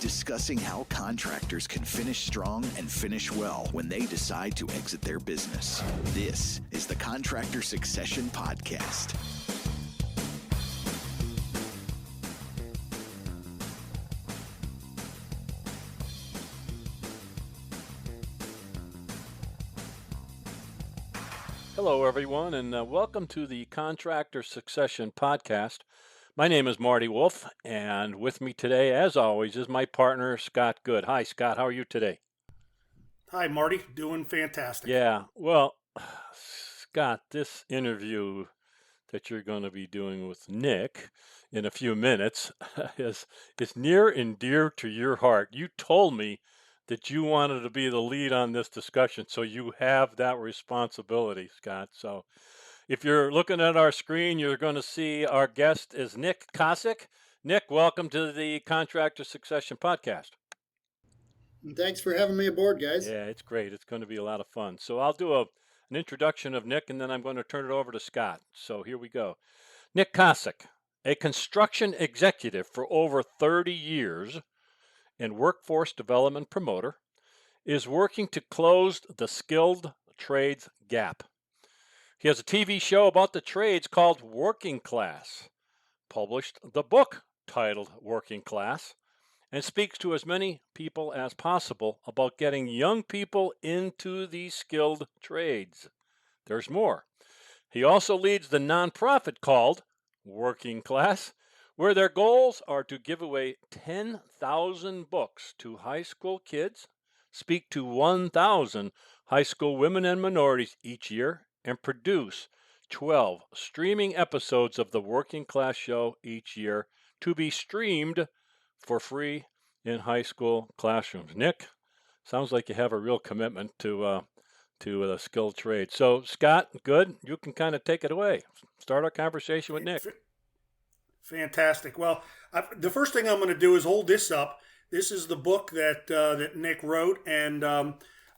discussing how contractors can finish strong and finish well when they decide to exit their business. This is the Contractor Succession Podcast. Hello, everyone, and welcome to the Contractor Succession Podcast. My name is Marty Wolf, and with me today, as always, is my partner, Scott Good. Hi, Scott. How are you today? Hi, Marty. Doing fantastic. Yeah, well, Scott, this interview that you're going to be doing with Nick in a few minutes is near and dear to your heart. You told me that you wanted to be the lead on this discussion, so you have that responsibility, Scott. So if you're looking at our screen, you're going to see our guest is Nick Kosick. Nick, welcome to the Contractor Succession Podcast. Thanks for having me aboard, guys. Yeah, it's great. It's going to be a lot of fun. So I'll do an introduction of Nick, and then I'm going to turn it over to Scott. So here we go. Nick Kosick, a construction executive for over 30 years and workforce development promoter, is working to close the skilled trades gap. He has a TV show about the trades called Working Class, published the book titled Working Class, and speaks to as many people as possible about getting young people into these skilled trades. There's more. He also leads the nonprofit called Working Class, where their goals are to give away 10,000 books to high school kids, speak to 1,000 high school women and minorities each year, and produce 12 streaming episodes of the Working Class show each year to be streamed for free in high school classrooms. Nick, sounds like you have a real commitment to the skilled trade. So, Scott, good. You can kind of take it away. Start our conversation with Nick. Fantastic. Well, the first thing I'm going to do is hold this up. This is the book that Nick wrote, and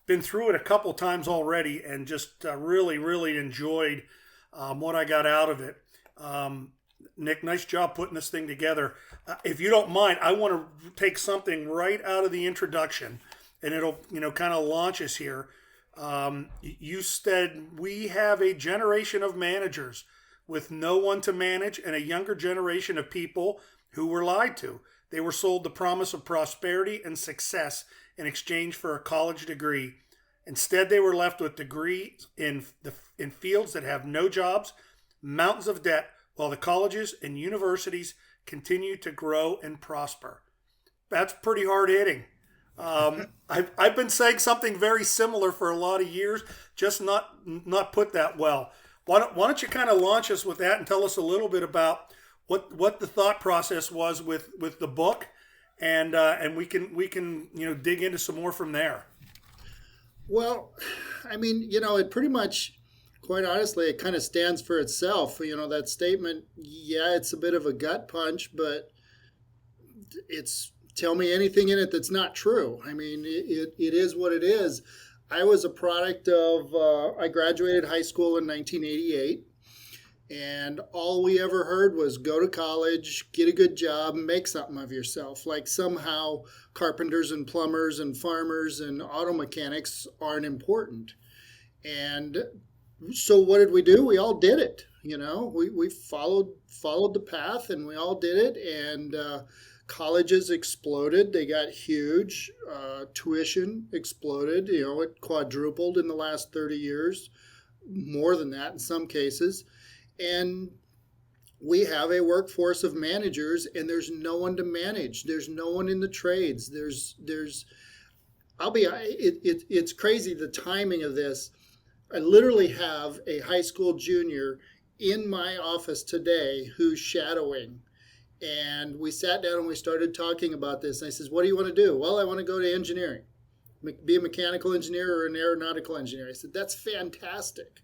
been through it a couple times already, and just really enjoyed what I got out of it. Nick, nice job putting this thing together. If you don't mind, I want to take something right out of the introduction, and it'll kind of launch us here. You said we have a generation of managers with no one to manage, and a younger generation of people who were lied to. They were sold the promise of prosperity and success in exchange for a college degree. Instead, they were left with degrees in fields that have no jobs, mountains of debt, while the colleges and universities continue to grow and prosper. That's pretty hard hitting. I've been saying something very similar for a lot of years, just not put that well. Why don't you kind of launch us with that and tell us a little bit about what the thought process was with the book, and we can dig into some more from there. Well, I mean, it pretty much, quite honestly, it kind of stands for itself. That statement, yeah, it's a bit of a gut punch, but it's tell me anything in it that's not true. I mean, it is what it is. I was a product of, I graduated high school in 1988, and all we ever heard was go to college, get a good job, and make something of yourself. Like somehow carpenters and plumbers and farmers and auto mechanics aren't important. And so what did we do? We all did it. We followed the path, and we all did it. And colleges exploded. They got huge. Tuition exploded. It quadrupled in the last 30 years, more than that in some cases. And we have a workforce of managers, and there's no one to manage. There's no one in the trades. It's crazy the timing of this. I literally have a high school junior in my office today who's shadowing. And we sat down and we started talking about this. And I says, what do you want to do? Well, I want to go to engineering, be a mechanical engineer or an aeronautical engineer. I said, that's fantastic.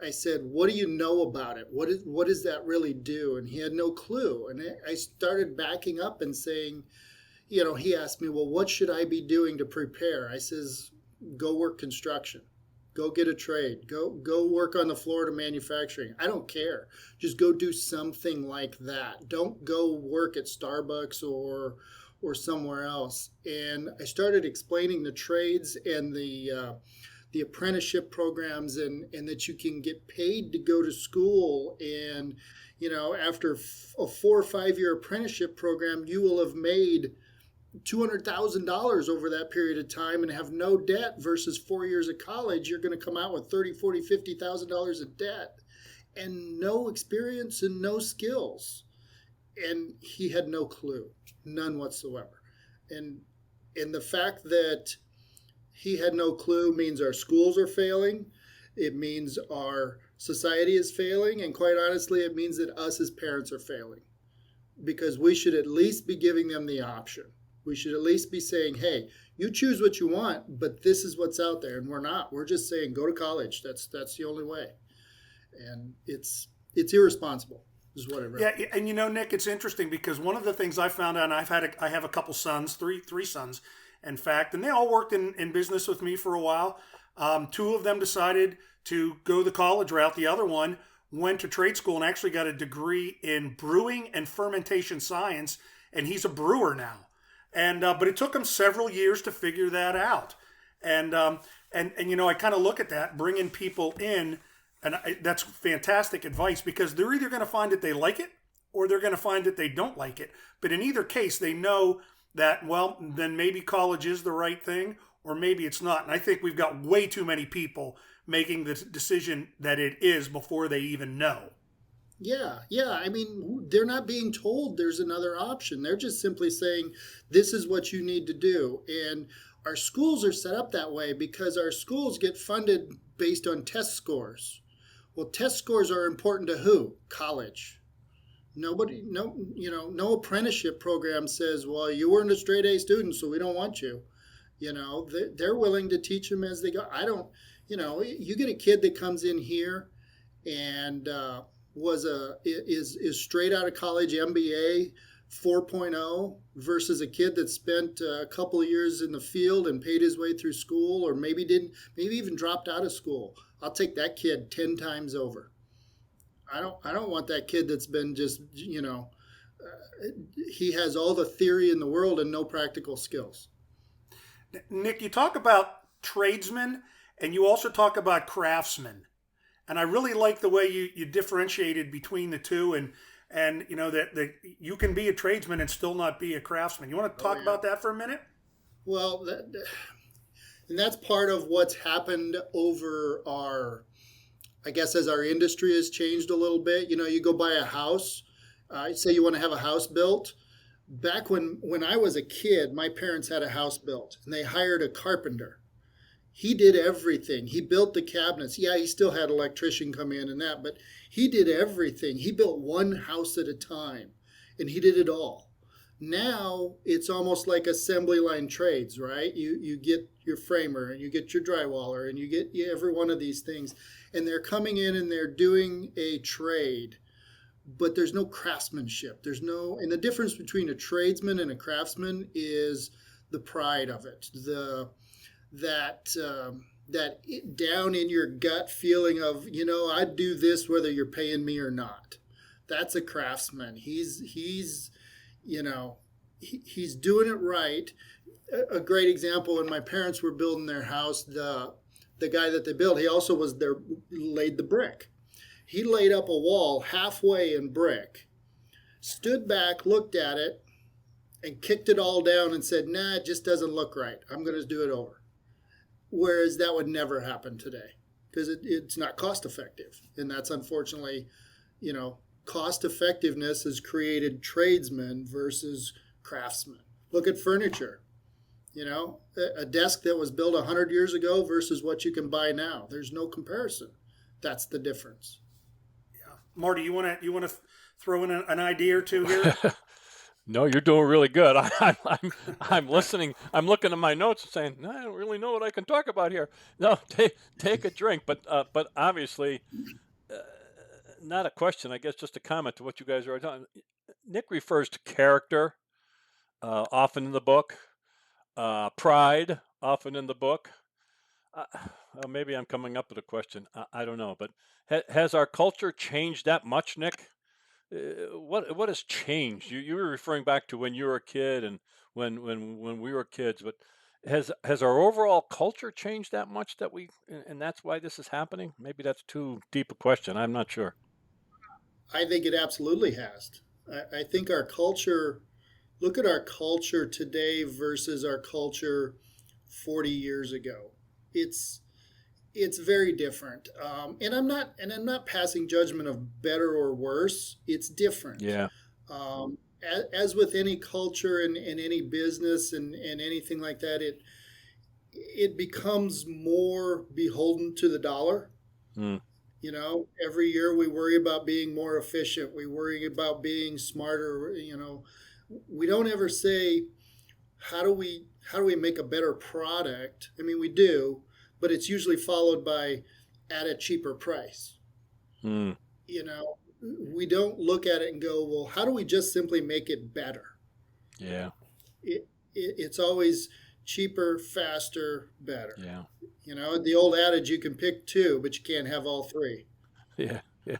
I said, what do you know about it? What does that really do? And he had no clue. And I started backing up and saying, he asked me, well, what should I be doing to prepare? I says, go work construction. Go get a trade. Go work on the floor to manufacturing. I don't care. Just go do something like that. Don't go work at Starbucks or or somewhere else. And I started explaining the trades and the apprenticeship programs, and that you can get paid to go to school. And, after a 4 or 5 year apprenticeship program, you will have made $200,000 over that period of time and have no debt, versus 4 years of college, you're going to come out with $30, $40, $50,000 of debt and no experience and no skills. And he had no clue, none whatsoever. And the fact that he had no clue means our schools are failing. It means our society is failing. And quite honestly, it means that us as parents are failing, because we should at least be giving them the option. We should at least be saying, hey, you choose what you want, but this is what's out there. And we're not. We're just saying, go to college. That's the only way. And it's irresponsible is what it really is. Yeah, and Nick, it's interesting because one of the things I found out, and I have a couple sons, three sons, in fact, and they all worked in business with me for a while. Two of them decided to go the college route. The other one went to trade school and actually got a degree in brewing and fermentation science, and he's a brewer now. And but it took him several years to figure that out. And I kind of look at that, bringing people in, and that's fantastic advice, because they're either going to find that they like it or they're going to find that they don't like it. But in either case, they know that, well, then maybe college is the right thing, or maybe it's not. And I think we've got way too many people making the decision that it is before they even know. Yeah. I mean, they're not being told there's another option. They're just simply saying, this is what you need to do. And our schools are set up that way because our schools get funded based on test scores. Well, test scores are important to who? College. No apprenticeship program says, well, you weren't a straight A student, so we don't want you. They're willing to teach them as they go. You get a kid that comes in here and is straight out of college, MBA 4.0, versus a kid that spent a couple of years in the field and paid his way through school, or maybe even dropped out of school. I'll take that kid 10 times over. I don't want that kid that's been just, he has all the theory in the world and no practical skills. Nick, you talk about tradesmen and you also talk about craftsmen. And I really like the way you differentiated between the two, and that you can be a tradesman and still not be a craftsman. You want to talk about that for a minute? Well, and that's part of what's happened over as our industry has changed a little bit. You go buy a house, say you want to have a house built. Back when I was a kid, my parents had a house built and they hired a carpenter. He did everything. He built the cabinets. Yeah, he still had an electrician come in and that, but he did everything. He built one house at a time and he did it all. Now it's almost like assembly line trades, right? You get your framer and you get your drywaller and you get every one of these things, and they're coming in and they're doing a trade, but there's no craftsmanship. And the difference between a tradesman and a craftsman is the pride of it, that down in your gut feeling of, I'd do this whether you're paying me or not. That's a craftsman. He's doing it right. A great example, when my parents were building their house, the guy that they built, he also was there, laid the brick. He laid up a wall halfway in brick, stood back, looked at it, and kicked it all down and said, nah, it just doesn't look right. I'm going to do it over. Whereas that would never happen today because it's not cost effective. And that's unfortunately, cost effectiveness has created tradesmen versus craftsmen. Look at furniture. A desk that was built 100 years ago versus what you can buy now. There's no comparison. That's the difference. Yeah, Marty, you want to throw in an idea or two here? No, you're doing really good. I'm listening. I'm looking at my notes and saying, I don't really know what I can talk about here. No, take a drink. But obviously, not a question. I guess just a comment to what you guys are talking. Nick refers to character often in the book, pride often in the book. Maybe I'm coming up with a question. I don't know. But has our culture changed that much, Nick? what has changed? You were referring back to when you were a kid and when we were kids, but has our overall culture changed that much that and that's why this is happening? Maybe that's too deep a question. I'm not sure. I think it absolutely has. I think our culture, look at our culture today versus our culture 40 years ago. It's very different. And I'm not passing judgment of better or worse. It's different. Yeah. As with any culture and any business and anything like that, it becomes more beholden to the dollar. Mm. You know, every year we worry about being more efficient. We worry about being smarter. You know, we don't ever say, how do we make a better product? I mean, we do, but it's usually followed by at a cheaper price. Mm. You know, we don't look at it and go, well, how do we just simply make it better? Yeah. It's always cheaper, faster, better. Yeah. You know, the old adage, you can pick two, but you can't have all three. Yeah. Yeah.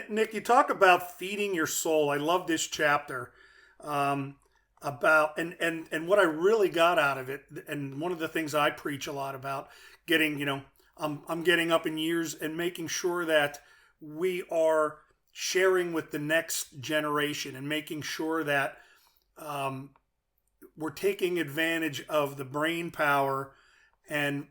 Nick, you talk about feeding your soul. I love this chapter about and what I really got out of it, and one of the things I preach a lot about, getting, you know, I'm getting up in years and making sure that we are sharing with the next generation and making sure that we're taking advantage of the brain power and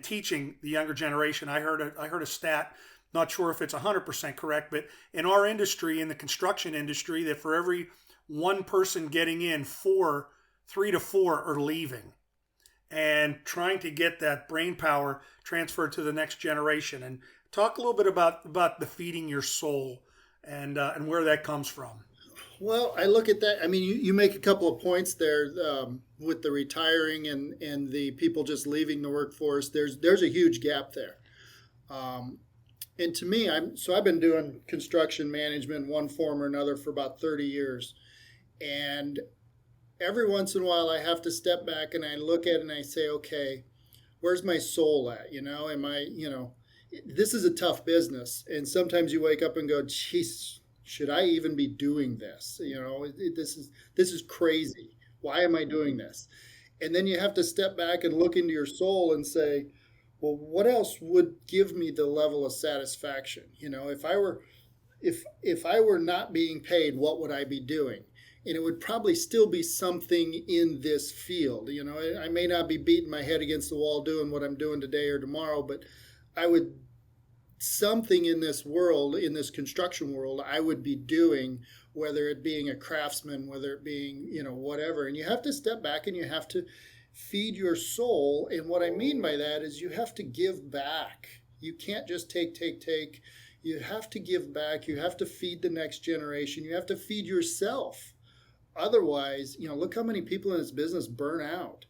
teaching the younger generation. I heard a stat, not sure if it's 100% correct, but in our industry, in the construction industry, that for every one person getting in, 3 to 4 are leaving, and trying to get that brain power transferred to the next generation. And talk a little bit about the feeding your soul and where that comes from. Well, I look at that. I mean, you make a couple of points there with the retiring and the people just leaving the workforce. There's a huge gap there. And to me, I've been doing construction management in one form or another for about 30 years. And every once in a while I have to step back and I look at it and I say, okay, where's my soul at? You know, this is a tough business. And sometimes you wake up and go, geez, should I even be doing this? You know, this is crazy. Why am I doing this? And then you have to step back and look into your soul and say, well, what else would give me the level of satisfaction? You know, if I were not being paid, what would I be doing? And it would probably still be something in this field. You know, I may not be beating my head against the wall doing what I'm doing today or tomorrow, but something in this world, in this construction world, I would be doing, whether it being a craftsman, whether it being, you know, whatever. And you have to step back and you have to feed your soul. And what I mean by that is you have to give back. You can't just take. You have to give back. You have to feed the next generation. You have to feed yourself. Otherwise, you know, look how many people in this business burn out.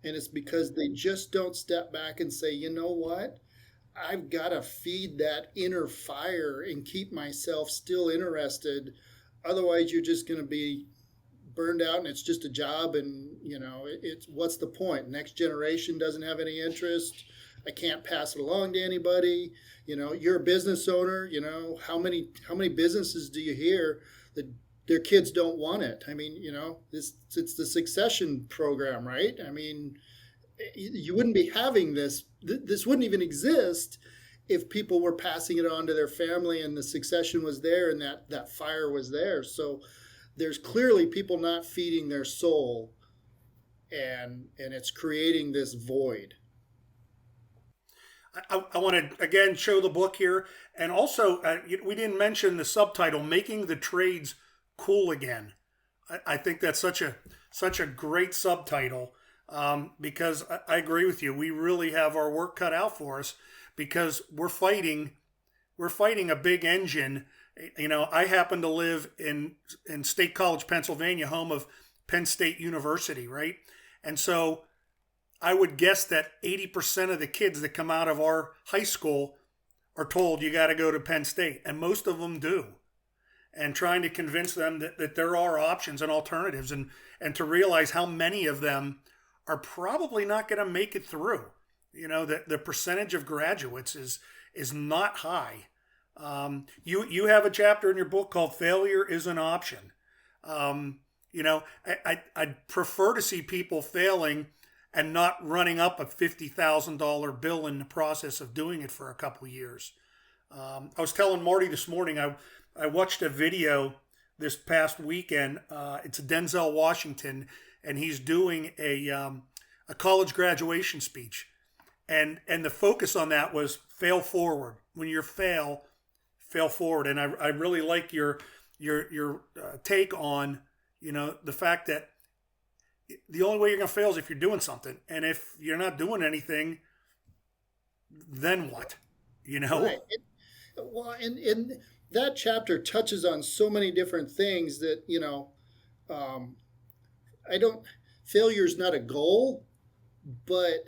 And it's because they just don't step back and say, you know what? I've got to feed that inner fire and keep myself still interested. Otherwise, you're just going to be burned out and it's just a job. And, you know, it's what's the point? Next generation doesn't have any interest. I can't pass it along to anybody. You know, you're a business owner. You know, how many businesses do you hear that their kids don't want it? I mean, you know, it's the succession program, right? I mean, you wouldn't be having this. This wouldn't even exist if people were passing it on to their family and the succession was there and that fire was there. So there's clearly people not feeding their soul, and it's creating this void. I want to again show the book here, and also we didn't mention the subtitle, "Making the Trades Cool Again." I think that's such a great subtitle, because I agree with you. We really have our work cut out for us because we're fighting a big engine. You know, I happen to live in State College, Pennsylvania, home of Penn State University, right? And so I would guess that 80% of the kids that come out of our high school are told you got to go to Penn State, and most of them do. And trying to convince them that there are options and alternatives, and to realize how many of them are probably not going to make it through. You know, the percentage of graduates is not high. You have a chapter in your book called "Failure is an Option." I'd prefer to see people failing and not running up a $50,000 bill in the process of doing it for a couple of years. I was telling Marty this morning, I watched a video this past weekend. It's Denzel Washington, and he's doing a college graduation speech. And the focus on that was fail forward. When you fail forward. And I really like your take on, the fact that the only way you're going to fail is if you're doing something. And if you're not doing anything, then what? Right. And that chapter touches on so many different things that, failure's not a goal, but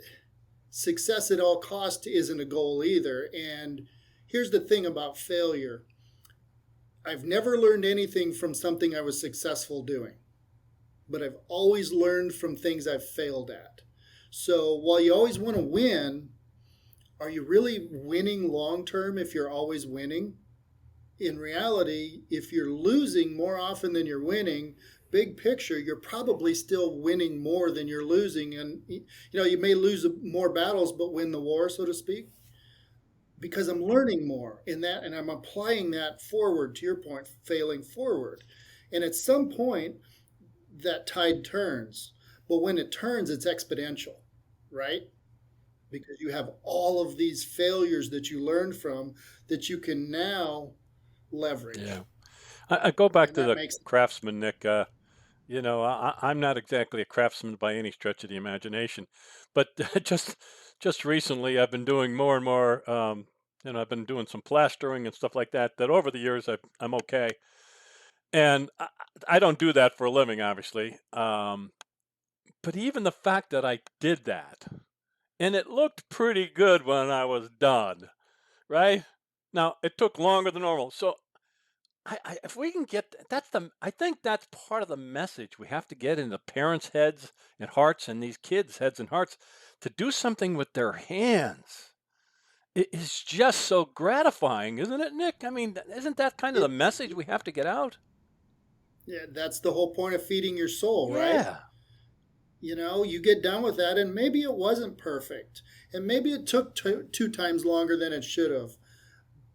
success at all cost isn't a goal either. And here's the thing about failure. I've never learned anything from something I was successful doing, but I've always learned from things I've failed at. So while you always want to win, are you really winning long term if you're always winning? In reality, if you're losing more often than you're winning, big picture, you're probably still winning more than you're losing. And you may lose more battles but win the war, so to speak, because I'm learning more in that, and I'm applying that forward, to your point, failing forward. And at some point, that tide turns. But when it turns, it's exponential, right? Because you have all of these failures that you learned from that you can now leverage. Yeah. I go back And to that the makes craftsman, Nick. I'm not exactly a craftsman by any stretch of the imagination, but just recently I've been doing more and more. I've been doing some plastering and stuff like that. That over the years I'm okay, and I don't do that for a living, obviously. But even the fact that I did that, and it looked pretty good when I was done, right? Now it took longer than normal, so if we can get I think that's part of the message we have to get into parents' heads and hearts and these kids' heads and hearts to do something with their hands. It is just so gratifying, isn't it, Nick? I mean, isn't that kind of the message we have to get out? Yeah, that's the whole point of feeding your soul, right? Yeah. You get done with that, and maybe it wasn't perfect, and maybe it took two times longer than it should have,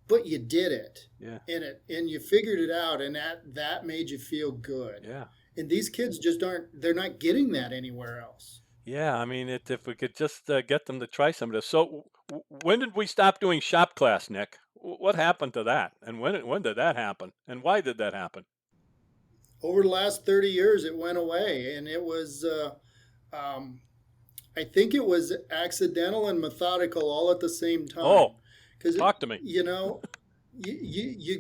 but you did it. Yeah. And you figured it out, and that made you feel good. Yeah. And these kids just they're not getting that anywhere else. Yeah, I mean, if we could just get them to try some of this. So, when did we stop doing shop class, Nick? What happened to that? And when did that happen? And why did that happen? Over the last 30 years, it went away, and it was, I think it was accidental and methodical all at the same time. Oh, because talk to me. You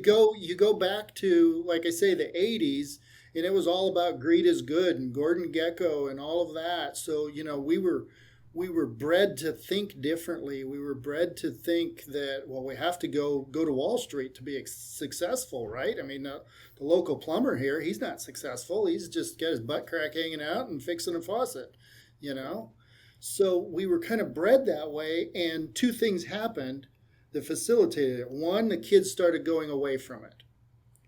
go back to, like I say, the 80s. And it was all about greed is good and Gordon Gekko and all of that. So, we were bred to think differently. We were bred to think that, well, we have to go to Wall Street to be successful, right? I mean, the local plumber here, he's not successful. He's just got his butt crack hanging out and fixing a faucet, So we were kind of bred that way. And two things happened that facilitated it. One, the kids started going away from it.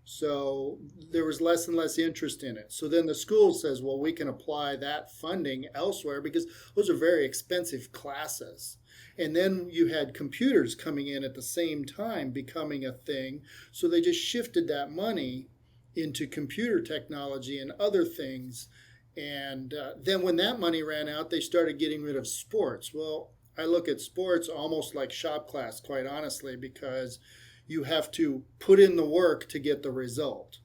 So there was less and less interest in it. So then the school says, well, we can apply that funding elsewhere because those are very expensive classes. And then you had computers coming in at the same time becoming a thing. So they just shifted that money into computer technology and other things. And then when that money ran out, they started getting rid of sports. Well, I look at sports almost like shop class, quite honestly, because you have to put in the work to get the result.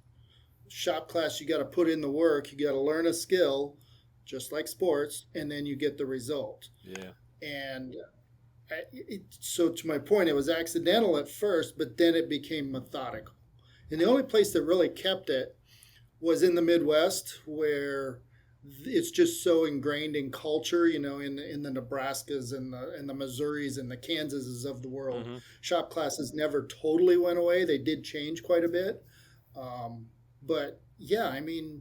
Shop class, you got to put in the work. You got to learn a skill, just like sports, and then you get the result. Yeah. And so to my point, it was accidental at first, but then it became methodical. And the only place that really kept it was in the Midwest, where it's just so ingrained in culture, in the Nebraskas and the Missouris and the Kansases of the world. Mm-hmm. Shop classes never totally went away. They did change quite a bit. But yeah, I mean,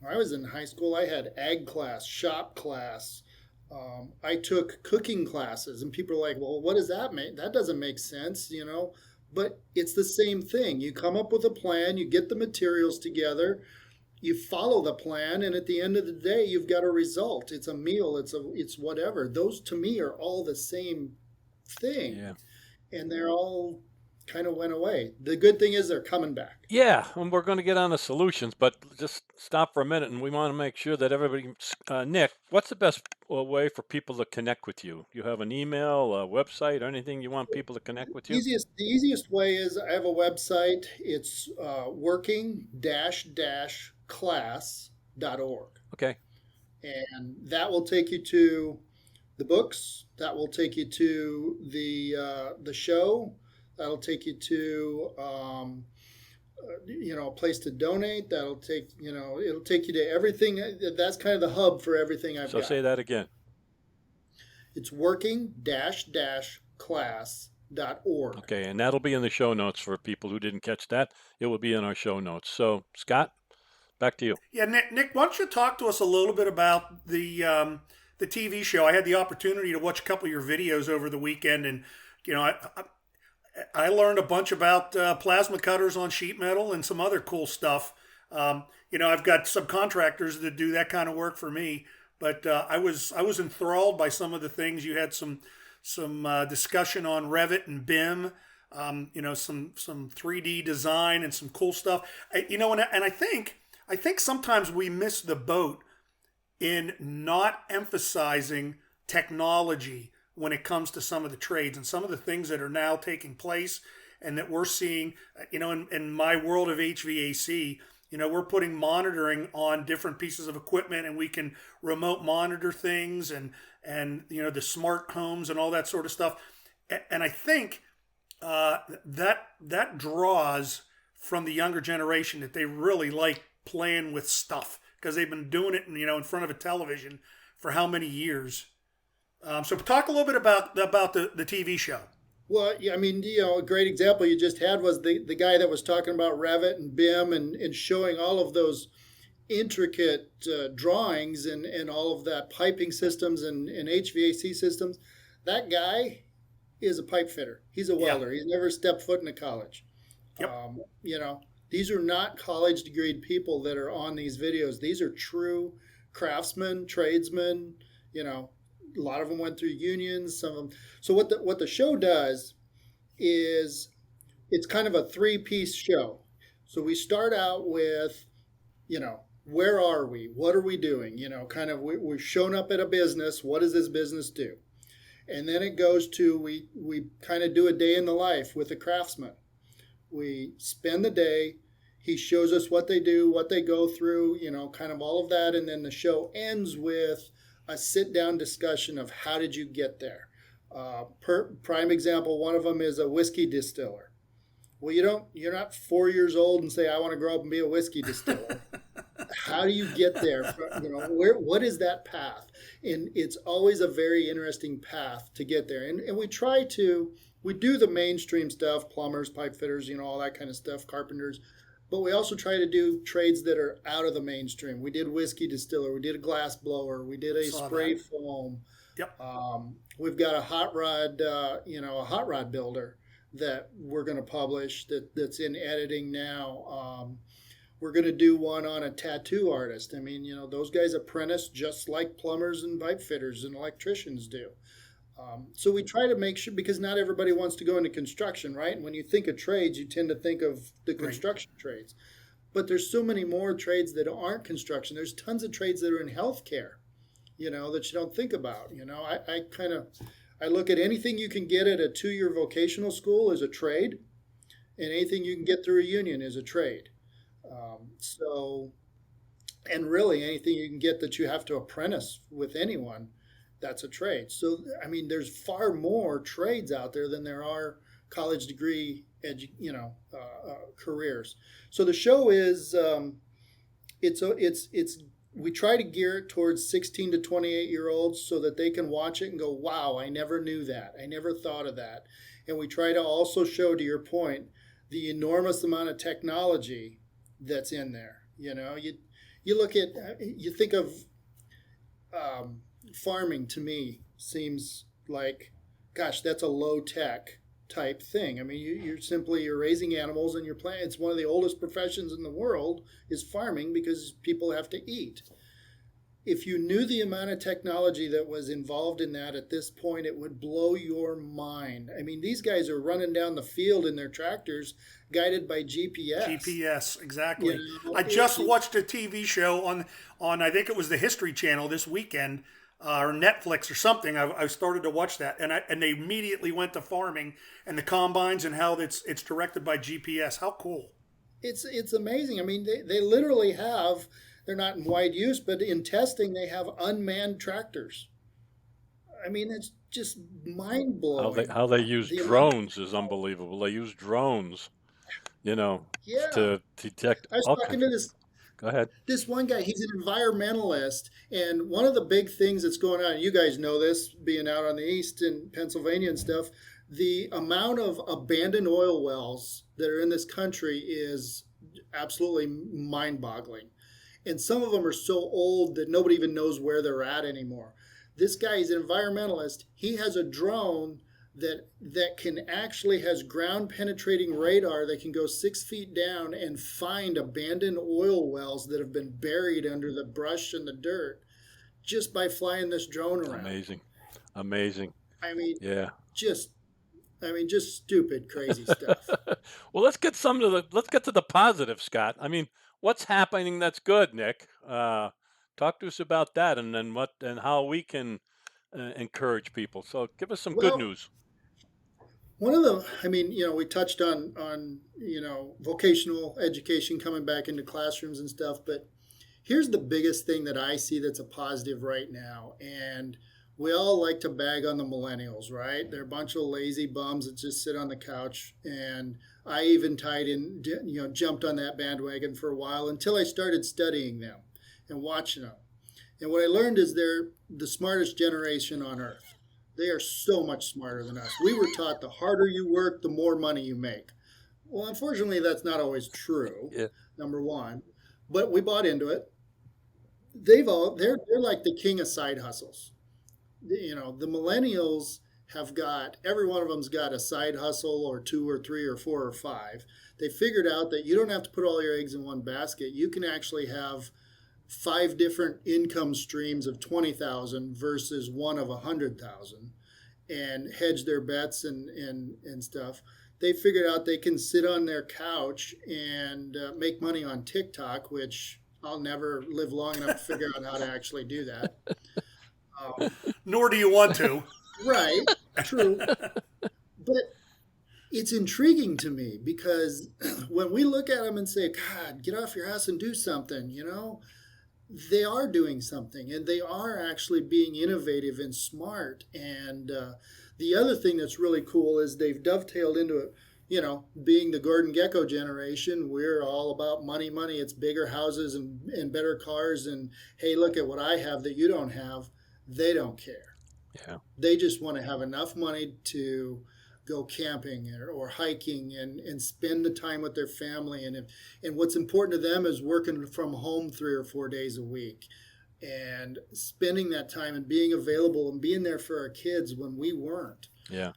when I was in high school, I had ag class, shop class. I took cooking classes, and people are like, well, what does that mean? That doesn't make sense, but it's the same thing. You come up with a plan, you get the materials together, you follow the plan, and at the end of the day, you've got a result. It's a meal, it's whatever. Those to me are all the same thing. Yeah. And they're all kind of went away. The good thing is they're coming back. Yeah, and we're going to get on the solutions, but just stop for a minute, and we want to make sure that everybody, Nick, what's the best way for people to connect with you? You have an email, a website, or anything you want people to connect with you? The easiest way is I have a website. It's working-class.org. Okay. And that will take you to the books. That will take you to the show. That'll take you to a place to donate. That'll take it'll take you to everything. That's kind of the hub for everything I've got. So say that again. It's working-class.org. Okay, and that'll be in the show notes for people who didn't catch that. It will be in our show notes. So Scott, back to you. Yeah, Nick, why don't you talk to us a little bit about the TV show? I had the opportunity to watch a couple of your videos over the weekend, and I learned a bunch about plasma cutters on sheet metal and some other cool stuff. I've got subcontractors that do that kind of work for me, but I was enthralled by some of the things. You had some discussion on Revit and BIM, some 3D design and some cool stuff. And I think sometimes we miss the boat in not emphasizing technology when it comes to some of the trades and some of the things that are now taking place and that we're seeing, in my world of HVAC, we're putting monitoring on different pieces of equipment, and we can remote monitor things and the smart homes and all that sort of stuff. And I think that draws from the younger generation that they really like playing with stuff because they've been doing it, in front of a television for how many years. So talk a little bit about the TV show. Well, yeah, I mean, a great example you just had was the guy that was talking about Revit and BIM and showing all of those intricate drawings and all of that piping systems and HVAC systems. That guy is a pipe fitter. He's a welder. Yeah. He's never stepped foot in a college. Yep. These are not college degreed people that are on these videos. These are true craftsmen, tradesmen, A lot of them went through unions, some of them. So what the show does is it's kind of a 3-piece show. So we start out with, where are we? What are we doing? We've shown up at a business. What does this business do? And then it goes to, we kind of do a day in the life with a craftsman. We spend the day. He shows us what they do, what they go through, kind of all of that. And then the show ends with a sit-down discussion of how did you get there. Prime example, one of them is a whiskey distiller. Well, you're not 4 years old and say, I want to grow up and be a whiskey distiller. How do you get there? What is that path? And it's always a very interesting path to get there. And we do the mainstream stuff, plumbers, pipe fitters, all that kind of stuff, carpenters. But we also try to do trades that are out of the mainstream. We did whiskey distiller. We did a glass blower. We did a spray foam. Yep. We've got a hot rod builder that we're going to publish that's in editing now. We're going to do one on a tattoo artist. I mean, those guys apprentice just like plumbers and pipe fitters and electricians do. So we try to make sure, because not everybody wants to go into construction, right? And when you think of trades, you tend to think of the construction trades. But there's so many more trades that aren't construction. There's tons of trades that are in healthcare, that you don't think about. I look at anything you can get at a 2-year vocational school as a trade, and anything you can get through a union is a trade. And really anything you can get that you have to apprentice with anyone, that's a trade. So, I mean, there's far more trades out there than there are college degree, careers. So the show is, we try to gear it towards 16 to 28-year-olds so that they can watch it and go, wow, I never knew that. I never thought of that. And we try to also show, to your point, the enormous amount of technology that's in there. You look at, you think of farming, to me seems like, gosh, that's a low tech type thing. I mean, you're raising animals and you're playing. It's one of the oldest professions in the world is farming because people have to eat. If you knew the amount of technology that was involved in that at this point, it would blow your mind. I mean, these guys are running down the field in their tractors guided by GPS. GPS, exactly. You know, I just watched a TV show on I think it was the History Channel this weekend, or Netflix or something. I started to watch that, and they immediately went to farming and the combines and how it's directed by GPS. How cool! It's amazing. I mean, they literally have. They're not in wide use, but in testing, they have unmanned tractors. I mean, it's just mind blowing. How they use drones is unbelievable. They use drones, to detect. I was talking to this. Go ahead. This one guy, he's an environmentalist, and one of the big things that's going on, you guys know this, being out on the east in Pennsylvania and stuff, the amount of abandoned oil wells that are in this country is absolutely mind-boggling. And some of them are so old that nobody even knows where they're at anymore. This guy is an environmentalist. He has a drone that can actually has ground penetrating radar that can go 6 feet down and find abandoned oil wells that have been buried under the brush and the dirt just by flying this drone around. Amazing. I mean, yeah. Just stupid, crazy stuff. Well, let's get to the positive, Scott. I mean, what's happening that's good, Nick? Talk to us about that, and then how we can encourage people. So, give us some good news. We touched on vocational education coming back into classrooms and stuff, but here's the biggest thing that I see that's a positive right now, and we all like to bag on the millennials, right? They're a bunch of lazy bums that just sit on the couch, and I even jumped on that bandwagon for a while until I started studying them and watching them. And what I learned is they're the smartest generation on earth. They are so much smarter than us. We were taught the harder you work, the more money you make. Well, unfortunately, that's not always true, number one. But we bought into it. They're like the king of side hustles. The millennials have got, every one of them's got a side hustle or 2 or 3 or 4 or 5. They figured out that you don't have to put all your eggs in one basket. You can actually have 5 different income streams of 20,000 versus one of 100,000 and hedge their bets and stuff. They figured out they can sit on their couch and make money on TikTok, which I'll never live long enough to figure out how to actually do that. Nor do you want to. Right, true. But it's intriguing to me because when we look at them and say, God, get off your ass and do something, they are doing something and they are actually being innovative and smart. And the other thing that's really cool is they've dovetailed into it. Being the Gordon Gekko generation, we're all about money. It's bigger houses and better cars. And hey, look at what I have that you don't have. They don't care. Yeah. They just want to have enough money to go camping or hiking and spend the time with their family. And what's important to them is working from home 3 or 4 days a week and spending that time and being available and being there for our kids when we weren't. Yeah.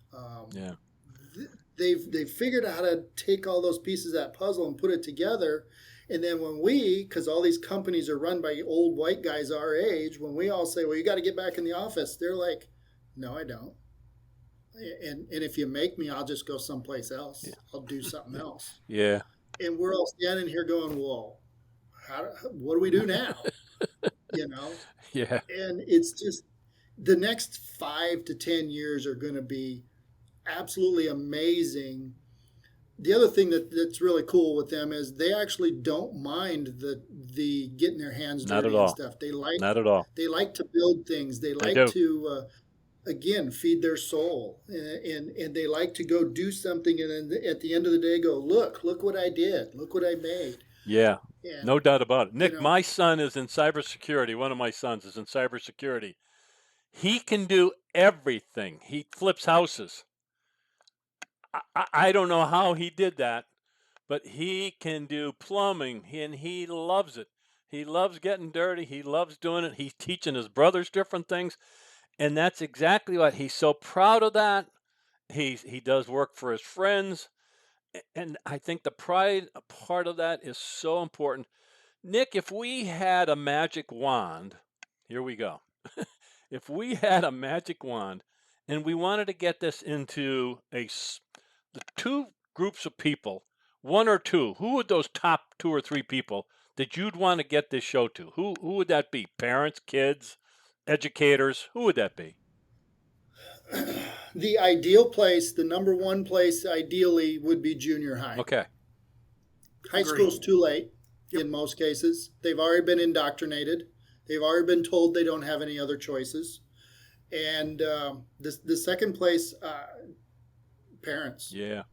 They've figured out how to take all those pieces of that puzzle and put it together. And then because all these companies are run by old white guys our age, when we all say, well, you got to get back in the office, they're like, no, I don't. And if you make me, I'll just go someplace else. Yeah. I'll do something else. Yeah. And we're all standing here going, whoa, what do we do now? Yeah. And it's just the next 5 to 10 years are going to be absolutely amazing. The other thing that's really cool with them is they actually don't mind the getting their hands dirty and stuff. They like not at all. They like to build things. They like to again feed their soul, and they like to go do something, and then at the end of the day, go look what I did, look what I made. Yeah, no doubt about it. Nick, my son is in cybersecurity. One of my sons is in cybersecurity. He can do everything. He flips houses. I don't know how he did that, but he can do plumbing, and he loves it. He loves getting dirty. He loves doing it. He's teaching his brothers different things, and that's exactly what he's so proud of that. he does work for his friends, and I think the pride part of that is so important. Nick, if we had a magic wand, here we go. If we had a magic wand and we wanted to get this into the two groups of people, one or two, who would those top two or three people that you'd want to get this show to? Who would that be? Parents, kids, educators? Who would that be? The ideal place, the number one place ideally would be junior high. Okay. High Agreed. school's too late Yep. in most cases. They've already been indoctrinated. They've already been told they don't have any other choices. And the second place, parents. Yeah.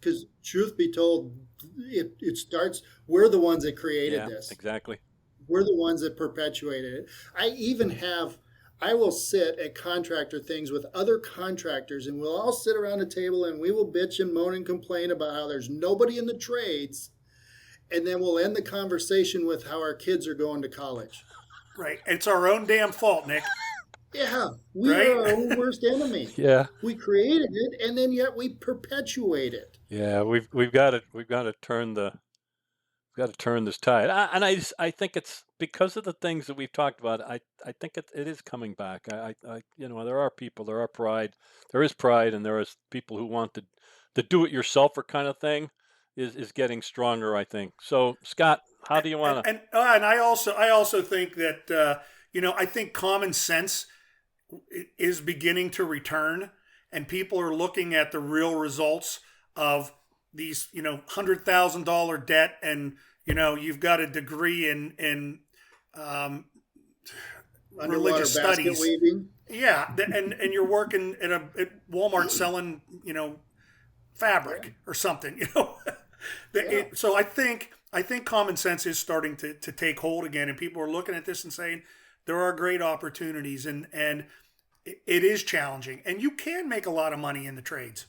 Because truth be told, it starts, we're the ones that created Yeah, this. exactly. We're the ones that perpetuated it. I will sit at contractor things with other contractors, and we'll all sit around a table and we will bitch and moan and complain about how there's nobody in the trades. And then we'll end the conversation with how our kids are going to college. Right. It's our own damn fault, Nick. Yeah, we Right? are our own worst enemy. Yeah. We created it, and then yet we perpetuate it. Yeah, we've got to turn this tide. I think it's because of the things that we've talked about. I think it is coming back. There are people, there are pride, there is pride, and there is people who want the do-it-yourselfer kind of thing is getting stronger, I think. So, Scott, how do you want to? And I also think that I think common sense is beginning to return, and people are looking at the real results of these $100,000 debt, and you've got a degree in Underwater religious basket studies. weaving. Yeah, and you're working at Walmart selling fabric or something. So I think common sense is starting to take hold again, and people are looking at this and saying there are great opportunities, and it is challenging, and you can make a lot of money in the trades.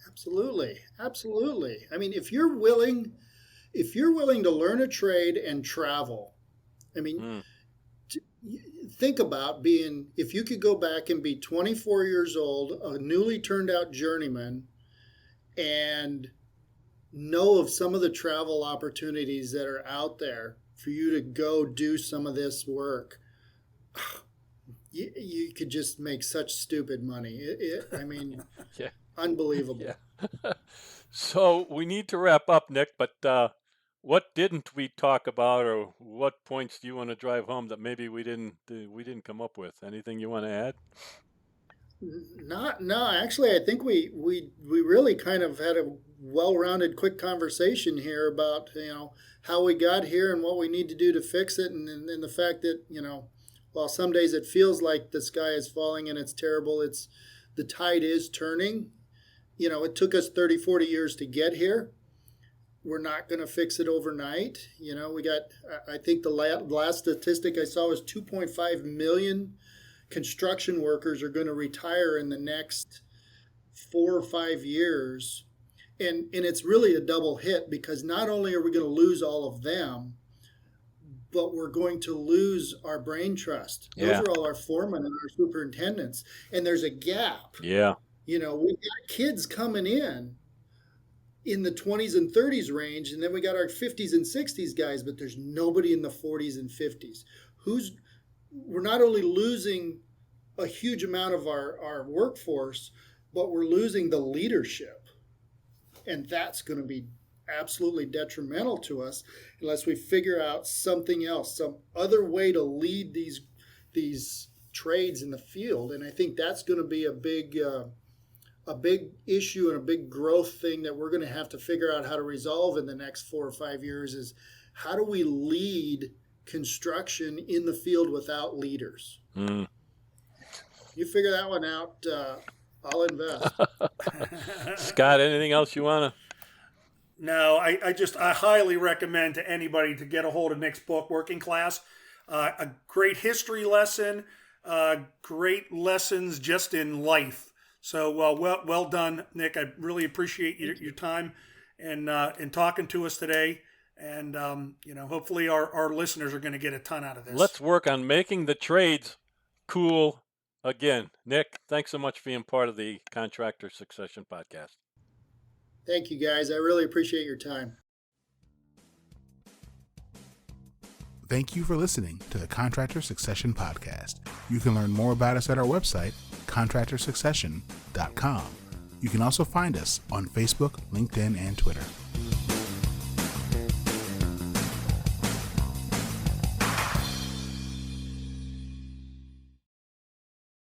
Absolutely. I mean, if you're willing to learn a trade and travel, I mean, think about if you could go back and be 24 years old, a newly turned out journeyman, and know of some of the travel opportunities that are out there for you to go do some of this work. You could just make such stupid money. I mean, Yeah. unbelievable. Yeah. So we need to wrap up, Nick, but what didn't we talk about, or what points do you want to drive home that maybe we didn't come up with? Anything you want to add? No, actually, I think we really kind of had a well-rounded, quick conversation here about how we got here and what we need to do to fix it, and the fact that while some days it feels like the sky is falling and it's terrible, the tide is turning. It took us 30, 40 years to get here. We're not going to fix it overnight. We got, I think the last statistic I saw was 2.5 million construction workers are going to retire in the next 4 or 5 years. And it's really a double hit, because not only are we going to lose all of them, but we're going to lose our brain trust. Those Yeah. are all our foremen and our superintendents. And there's a gap. Yeah. We've got kids coming in the 20s and 30s range, and then we got our 50s and 60s guys, but there's nobody in the 40s and 50s. We're not only losing a huge amount of our workforce, but we're losing the leadership. And that's going to be absolutely detrimental to us unless we figure out something else, some other way to lead these trades in the field. And I think that's going to be a big issue and a big growth thing that we're going to have to figure out how to resolve in the next 4 or 5 years, is how do we lead construction in the field without leaders? You figure that one out, I'll invest. Scott, anything else you want to? No, I highly recommend to anybody to get a hold of Nick's book, Working Class. A great history lesson, great lessons just in life. So well done, Nick. I really appreciate your time and talking to us today. And hopefully our listeners are going to get a ton out of this. Let's work on making the trades cool Again, Nick, thanks so much for being part of the Contractor Succession Podcast. Thank you, guys. I really appreciate your time. Thank you for listening to the Contractor Succession Podcast. You can learn more about us at our website, contractorsuccession.com. You can also find us on Facebook, LinkedIn, and Twitter.